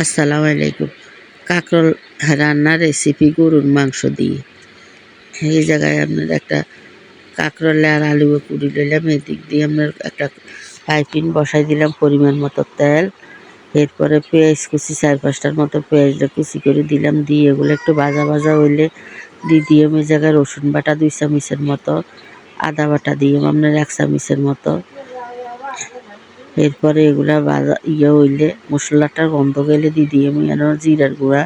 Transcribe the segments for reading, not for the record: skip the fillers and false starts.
আসসালামু আলাইকুম। কাঁকরোল রান্নার রেসিপি গরুর মাংস দিয়ে। এই জায়গায় আপনার একটা কাঁকরোলে আর আলু পুড়ি লইলাম, এদিক দিয়ে আপনার একটা পাইপিন বসাই দিলাম, পরিমাণ মতো তেল। এরপরে পেঁয়াজ কুচি 4-5টার মতো পেঁয়াজটা কুচি করে দিলাম, দিয়ে এগুলো একটু ভাজা ভাজা হইলে দিয়ে এই জায়গায় রসুন বাটা 2 চামচের মতো, আদা বাটা দিয়ে আপনার 1 চামচের মতো। এরপরে এগুলা ভাজা হইলে মশলাটার গন্ধ গেলে দিয়ে আমি জিরার গুঁড়া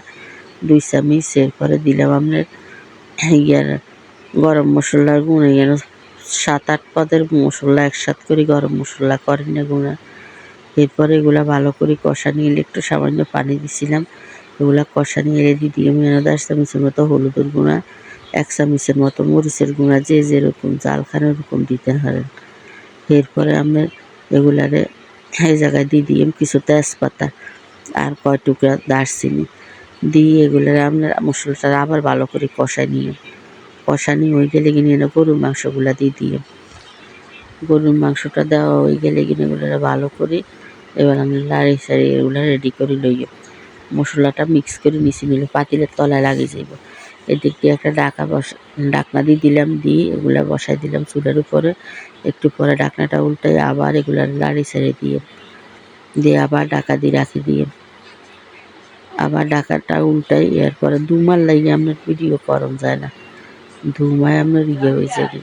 2 চামচ। এরপরে দিলাম আপনার ইয়ার গরম মশলার গুঁড়া, 7-8 পদের মশলা একসাথে করে গরম মশলা করেন না গুঁড়া। এরপরে এগুলা ভালো করে কষা নিয়ে একটু সামান্য পানি দিছিলাম, এগুলা কষা নিয়ে দিয়ে আমি 10 চামচের মতো হলুদের গুঁড়া, 1 চামচের মতো মরিচের গুঁড়া, যে যেরকম জাল খান ওরকম দিতে পারেন। এরপরে আপনার এগুলারে এই জায়গায় দিয়ে কিছু তেজপাতা আর কয় টুকরা দারচিনি দিয়ে এগুলার আপনার মশলাটা আবার ভালো করে কষানি হয়ে গেলে কিনে গরুর মাংসগুলা দিয়ে গরুর মাংসটা দেওয়া হয়ে গেলে কিনে এগুলো ভালো করে এবার আমি লাড়ি সারি এগুলো রেডি করে লইয়ে মশলাটা মিক্স করে নিলে পাতিলের তলায় লাগিয়ে যাইব। এদিক দিয়ে একটা ঢাকনা দিয়ে দিলাম, দিয়ে এগুলা বসাই দিলাম চুলার উপরে। একটু পরে ঢাকনাটা উল্টাই আবার এগুলা লাড়ি ছেড়ে দিয়ে আবার ঢাকা দিয়ে রাখি দিয়ে আবার ঢাকাটা উল্টাই। এরপরে ধুমার লাগিয়ে আপনার ভিডিও করন যায় না, ধুমায় আপনার হয়ে যাবে।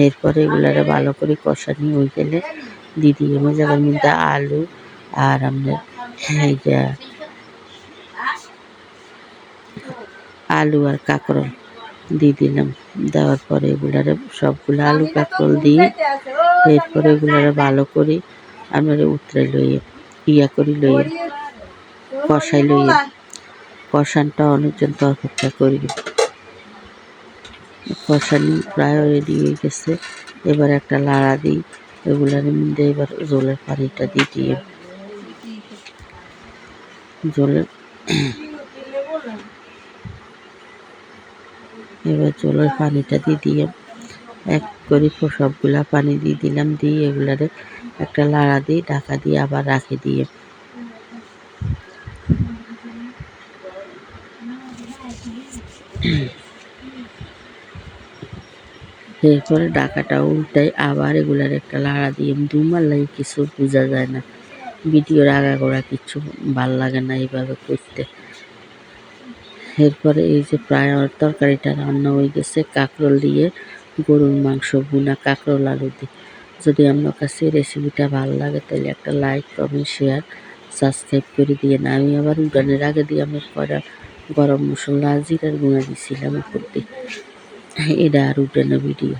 এরপরে এগুলারে ভালো করে কষানি হয়ে গেলে দিয়ে আমার জায়গার মধ্যে আলু আর আপনার আলু আর কাঁকরোল দিয়ে দিলাম। দেওয়ার পরে এগুলারে সবগুলো আলু কাঁকরোল দিয়ে এরপরে এগুলারে ভালো করে আপনারা উতরে লইয়ে কষাই লইয়ে কষানটা অনেকজন তো অপেক্ষা করি। কষানি প্রায় রেডি হয়ে গেছে, এবার একটা লাড়া দিই এগুলার মধ্যে। এবার জলের পানিটা দিয়ে জলের পানিটা দিয়ে এক করে সবগুলা পানি দিয়ে দিলাম, দিয়ে এগুলারে একটা লাড়া দিয়ে ঢাকা দিয়ে আবার রাখি দিয়ে এরপরে ঢাকাটা উল্টাই আবার এগুলার একটা লাড়া দিয়ে ধুমার লাগে কিছু বোঝা যায় না, ভিডিওর আগাগোড়া কিচ্ছু ভাল লাগে না এইভাবে করতে। এরপরে এই যে প্রায় আমার তরকারিটা রান্না হয়ে গেছে কাঁকরোল দিয়ে গরুর মাংস ভুনা কাঁকরোল আলু দিয়ে। যদি আপনার কাছে রেসিপিটা ভালো লাগে তাহলে একটা লাইক, কমেন্ট, শেয়ার, সাবস্ক্রাইব করে দিয়ে না। আমি আবার উঠানের আগে দিয়ে আমি কড়া গরম মশলা জিরার গুঁড়া দিছিলাম উপর দিয়ে, এটা আর উঠানের ভিডিও।